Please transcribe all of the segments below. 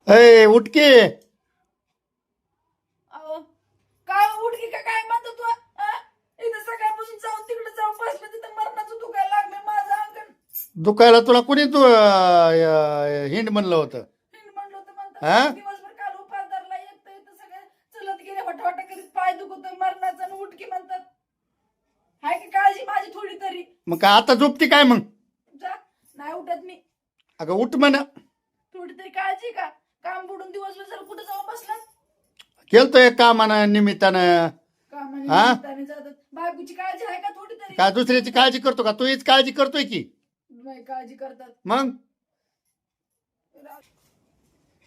ए उठके. अहो, काय उडकी का काय म्हणतो तू हा? इथं सकाळपासून जाऊन तिकडे जाऊन बसलं तिथं मरणाचं दुखायला लागलं माझं अंगण. दुखायला तुला कोणी तू हिंड म्हणलं होतं? म्हणलं होतं हा? म्हणतात दिवसभर काल उपास धरला येतं इथं सगळं चलत गेले वटावटा करीत पाय दुखतोय मरणाचं आणि उडकी म्हणतात. हाय की काळजी माझी थोडी तरी. मग काय आता झोपती काय मग? जा नाही उठत मी. अगं उठ म्हण. थोडी तरी काळजी का काम बुडून दिवसभर जर कुठे जाऊन बसला केलतो एक कामानं निमित्तानं. कामाने हा? निमित्ताने जातात. बायकोची काळजी आहे का थोडी तरी? काय दुसऱ्याची काळजी करतो का? तू हीच काळजी करतोय की नाही काळजी करतात. मग.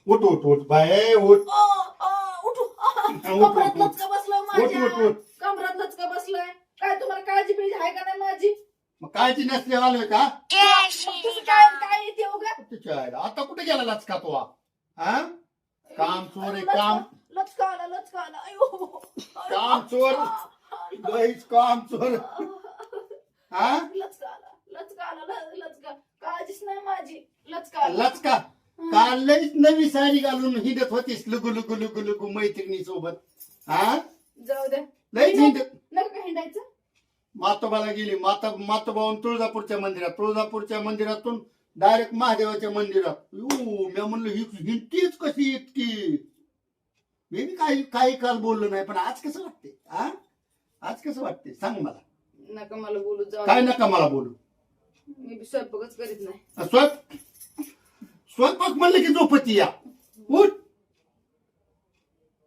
उठ उठ उठ बाय उठ. उठू कमरात लचका बसलाय माझ्या. कमरात लचका बसलाय. काय तुम्हाला काळजी बिळजी आहे का नाही माझी? मग काळजी नसले आलोय का? तुझं काय काय येते हो का? तुझ्या आईला. आता कुठे गेला लचका तो हा? काम चोर आहे काम. लचका आला अयो काम चोर. लईच काम चोर हा? लचका आला काळजीच नाही माझी. लचका आला. लचका काल लईच नवी साडी घालून हिंडत होतीस लुगु लुगु लुगु लुगु मैत्रिणी सोबत हा? जाऊ द्या. लईच हिंडत. नका हिंडायचं. मातोबाला गेली. मातोबाहून तुळजापूरच्या मंदिरातून डायरेक्ट महादेवाच्या मंदिरात. मी म्हणलं हिंडतीच कशी इतकी. मी काही काल बोललो नाही पण आज कसं वाटते हा? आज कसं वाटते सांग मला. नका मला बोलू. जाऊ काय द्या. नका मला बोलू. मी बी स्वयंपाकच करीत नाही. स्वयंपाक म्हणलं की झोपती या. उठ.